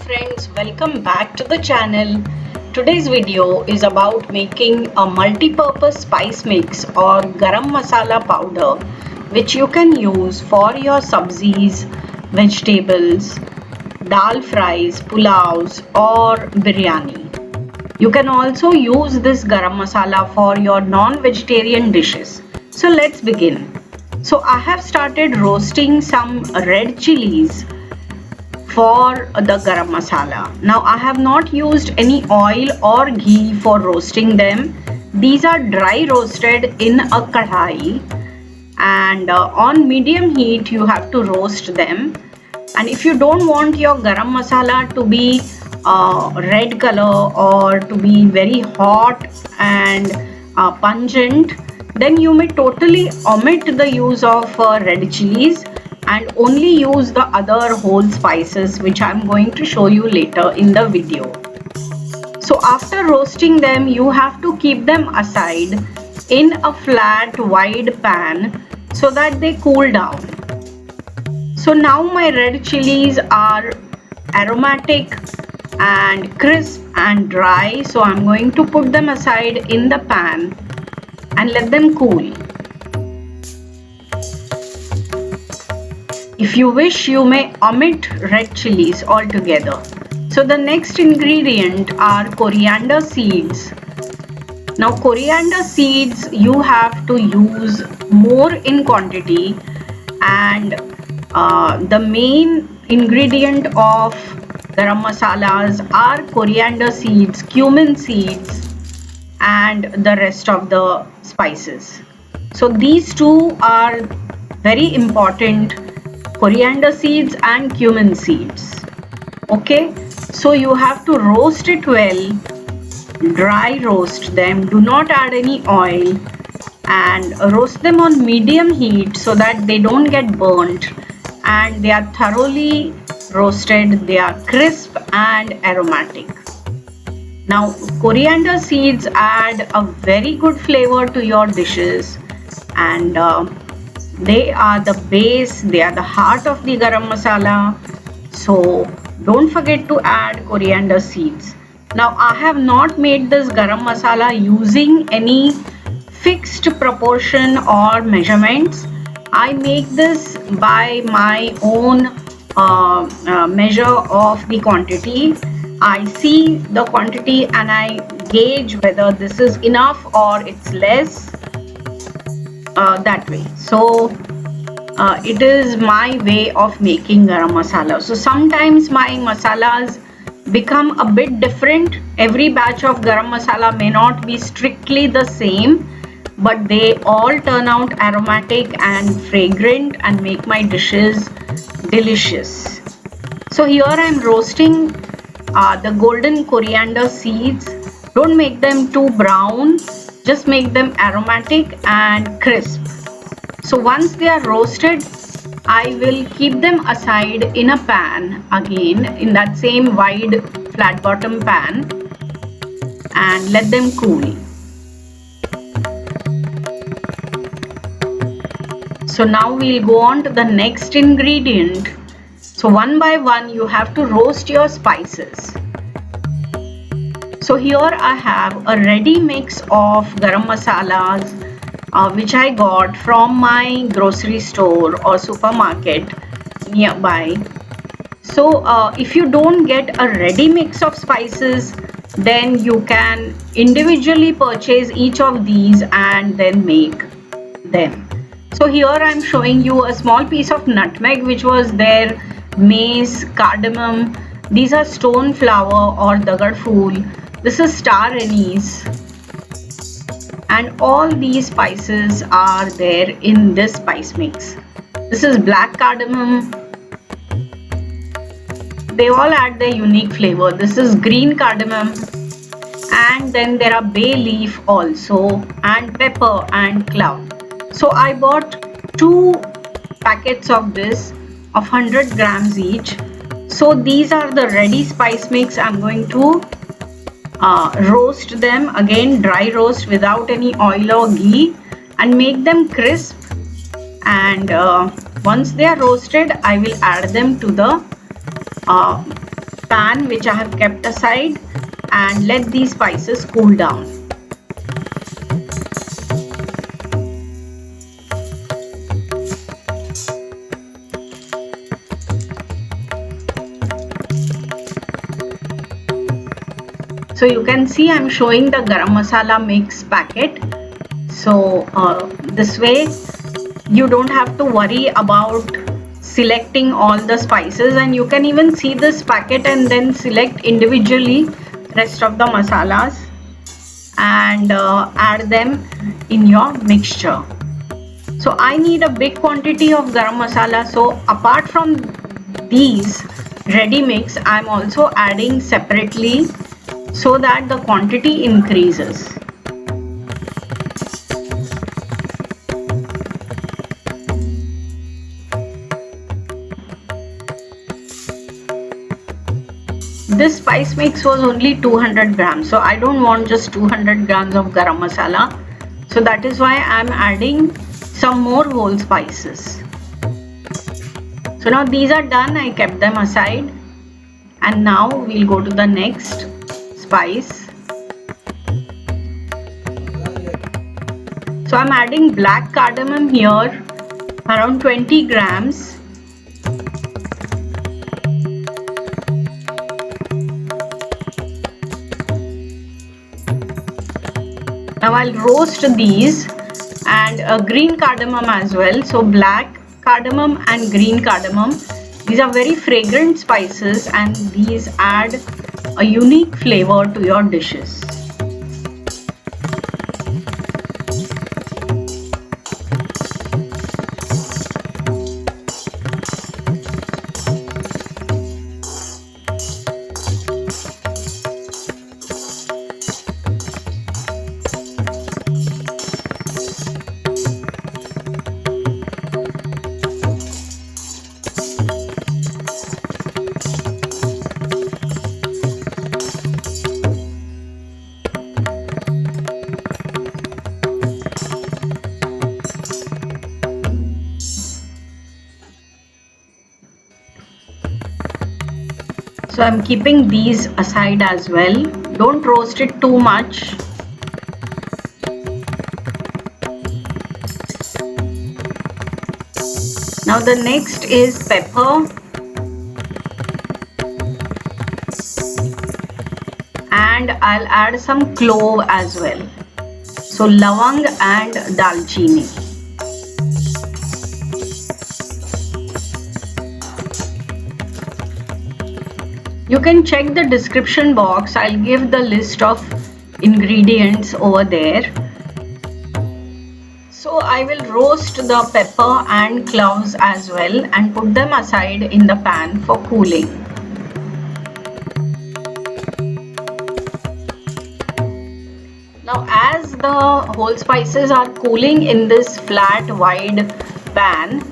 friends, welcome back to the channel. Today's video is about making a multi-purpose spice mix or garam masala powder which you can use for your sabzis, vegetables, dal fries, pulaos or biryani. You can also use this garam masala for your non-vegetarian dishes. So let's begin. So I have started roasting some red chillies for the garam masala. Now I have not used any oil or ghee for roasting them. These are dry roasted in a kadhai and on medium heat you have to roast them. And if you don't want your garam masala to be red color or to be very hot and pungent, then you may totally omit the use of red chilies and only use the other whole spices which I'm going to show you later in the video. So after roasting them, you have to keep them aside in a flat wide pan so that they cool down. So now my red chilies are aromatic and crisp and dry, so I'm going to put them aside in the pan and let them cool. If you wish, you may omit red chilies altogether. So the next ingredient are coriander seeds. Now coriander seeds you have to use more in quantity, and the main ingredient of garam masalas are coriander seeds, cumin seeds and the rest of the spices. So these two are very important, coriander seeds and cumin seeds. Okay, so you have to roast it well, dry roast them, do not add any oil, and roast them on medium heat so that they don't get burnt and they are thoroughly roasted, they are crisp and aromatic. Now coriander seeds add a very good flavor to your dishes, and they are the base, they are the heart of the garam masala. So don't forget to add coriander seeds. Now I have not made this garam masala using any fixed proportion or measurements. I make this by my own measure of the quantity. I see the quantity and I gauge whether this is enough or it's less. That way. So it is my way of making garam masala. So sometimes my masalas become a bit different. Every batch of garam masala may not be strictly the same, but they all turn out aromatic and fragrant and make my dishes delicious. So here I am roasting the golden coriander seeds. Don't make them too brown, just make them aromatic and crisp. So once they are roasted, I will keep them aside in a pan again, in that same wide flat bottom pan, and let them cool. So now we'll go on to the next ingredient. So one by one you have to roast your spices. So here I have a ready mix of garam masalas which I got from my grocery store or supermarket nearby. So if you don't get a ready mix of spices, then you can individually purchase each of these and then make them. So here I am showing you a small piece of nutmeg which was there, mace, cardamom. These are stone flower or dagad phool. This is star anise. And all these spices are there in this spice mix. This is black cardamom. They all add their unique flavor. This is green cardamom. And then there are bay leaf also, and pepper and clove. So I bought 2 packets of this of 100 grams each. So these are the ready spice mix. I'm going to roast them again, dry roast without any oil or ghee, and make them crisp. And once they are roasted, I will add them to the pan which I have kept aside and let these spices cool down. So you can see I'm showing the Garam Masala mix packet. So this way you don't have to worry about selecting all the spices, and you can even see this packet and then select individually rest of the masalas and add them in your mixture. So I need a big quantity of garam masala, so apart from these ready mix I'm also adding separately so that the quantity increases. This spice mix was only 200 grams, so I don't want just 200 grams of garam masala, so that is why I'm adding some more whole spices. So now these are done, I kept them aside, and now we'll go to the next spice. So I'm adding black cardamom here, around 20 grams. Now I'll roast these, and green cardamom as well. So black cardamom and green cardamom, these are very fragrant spices and these add a unique flavor to your dishes. So I'm keeping these aside as well. Don't roast it too much. Now the next is pepper and I'll add some clove as well. So lavang and dalchini. You can check the description box. I'll give the list of ingredients over there. So I will roast the pepper and cloves as well and put them aside in the pan for cooling. Now as the whole spices are cooling in this flat wide pan,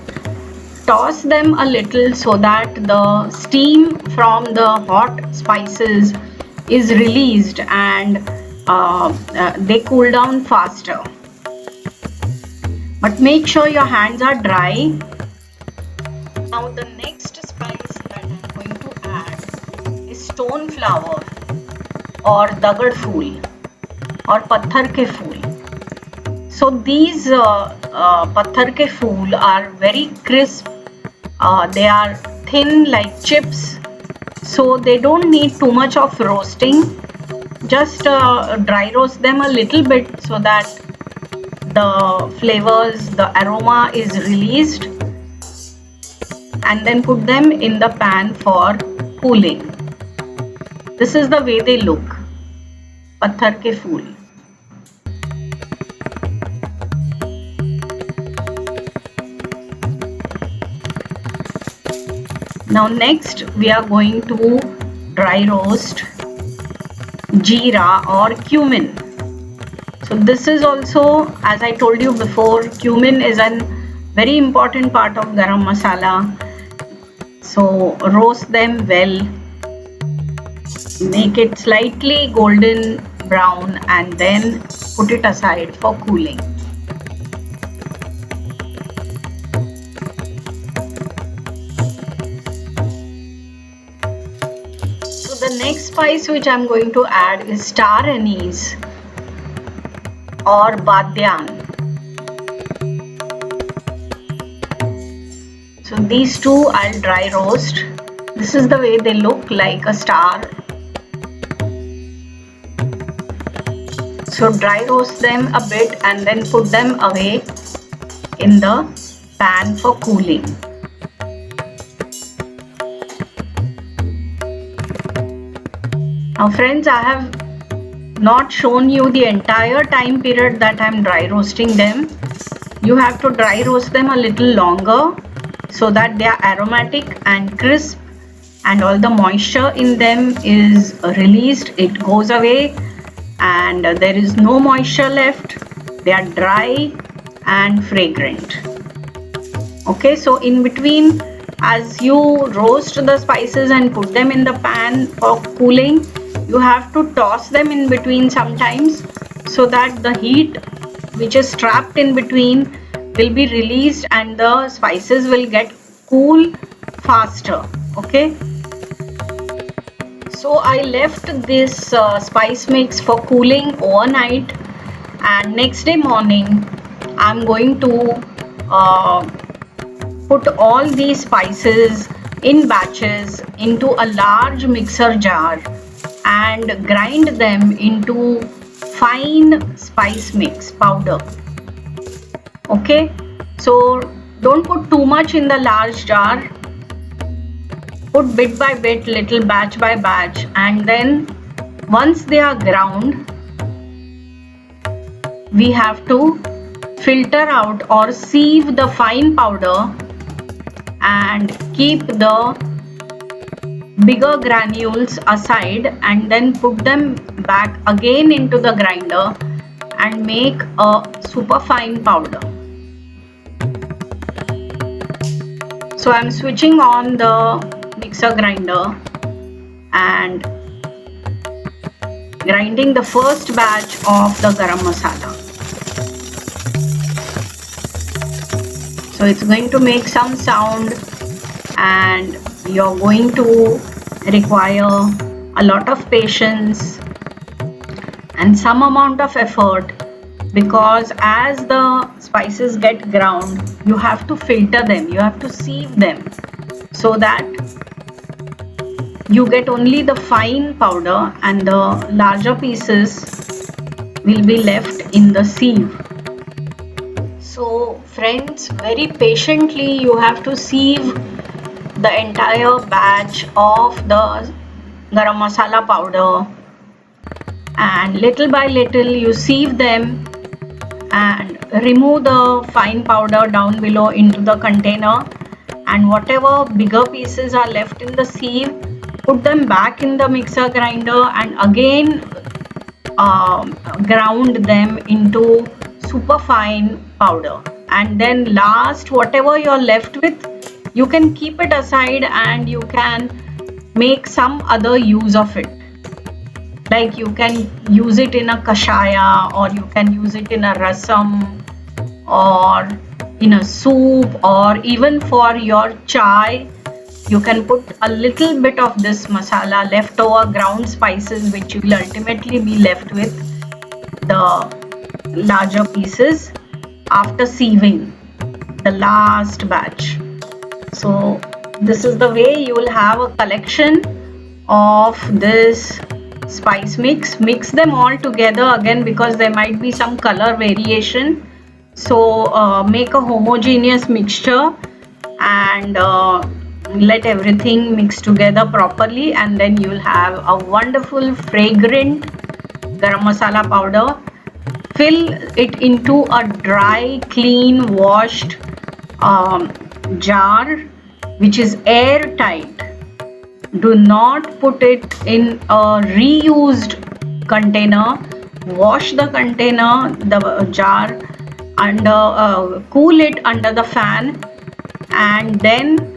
toss them a little so that the steam from the hot spices is released and they cool down faster. But make sure your hands are dry. Now the next spice that I'm going to add is stone flower or dagad phool or pathar ke phool. So these pathar ke phool are very crisp. They are thin like chips, so they don't need too much of roasting. Just dry roast them a little bit so that the flavors, the aroma is released, and then put them in the pan for cooling. This is the way they look, pathar ke phool. Now next we are going to dry roast jeera or cumin. So this is also, as I told you before, cumin is a very important part of garam masala. So roast them well, make it slightly golden brown and then put it aside for cooling. the next spice which I'm going to add is star anise or badyan. So these two I'll dry roast. This is the way they look, like a star. So dry roast them a bit and then put them away in the pan for cooling. Now friends, I have not shown you the entire time period that I'm dry roasting them. You have to dry roast them a little longer so that they are aromatic and crisp and all the moisture in them is released. It goes away and there is no moisture left. They are dry and fragrant. Okay, so in between, as you roast the spices and put them in the pan for cooling, you have to toss them in between sometimes so that the heat which is trapped in between will be released and the spices will get cool faster. Okay, so I left this spice mix for cooling overnight, and next day morning I'm going to put all these spices in batches into a large mixer jar and grind them into fine spice mix powder. Okay, so don't put too much in the large jar. Put bit by bit, little batch by batch, and then once they are ground, we have to filter out or sieve the fine powder and keep the bigger granules aside, and then put them back again into the grinder and make a super fine powder. So I'm switching on the mixer grinder and grinding the first batch of the garam masala. So it's going to make some sound and you're going to require a lot of patience and some amount of effort, because as the spices get ground, you have to filter them, you have to sieve them so that you get only the fine powder and the larger pieces will be left in the sieve. So friends, very patiently you have to sieve the entire batch of the garam masala powder, and little by little you sieve them and remove the fine powder down below into the container, and whatever bigger pieces are left in the sieve, put them back in the mixer grinder and again ground them into super fine powder. And then last, whatever you're left with, you can keep it aside and you can make some other use of it. Like you can use it in a kashaya, or you can use it in a rasam, or in a soup, or even for your chai. You can put a little bit of this masala, leftover ground spices, which you will ultimately be left with the larger pieces after sieving the last batch. So this is the way you will have a collection of this spice mix. Mix them all together again, because there might be some color variation. So make a homogeneous mixture and let everything mix together properly, and then you will have a wonderful fragrant garam masala powder. Fill it into a dry, clean, washed jar which is airtight. Do not put it in a reused container. Wash the container, the jar, under cool it under the fan, and then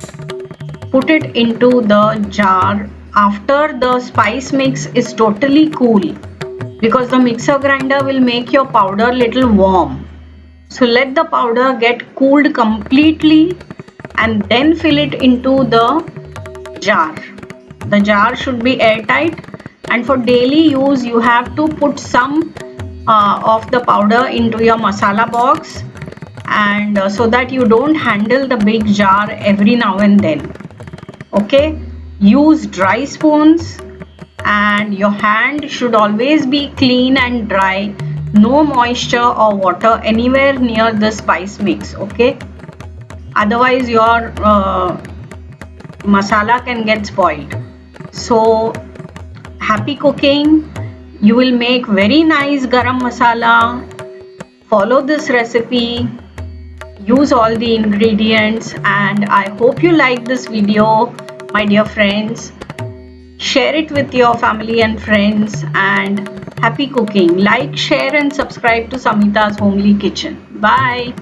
put it into the jar after the spice mix is totally cool, because the mixer grinder will make your powder little warm. So let the powder get cooled completely and then fill it into the jar. The jar should be airtight, and for daily use you have to put some of the powder into your masala box, and so that you don't handle the big jar every now and then. Okay, use dry spoons, and your hand should always be clean and dry. No moisture or water anywhere near the spice mix. Okay, otherwise your masala can get spoiled. So happy cooking. You will make very nice garam masala. Follow this recipe, use all the ingredients, and I hope you like this video, my dear friends. Share it with your family and friends, and happy cooking. Like, share and subscribe to Samita's Homely Kitchen. Bye.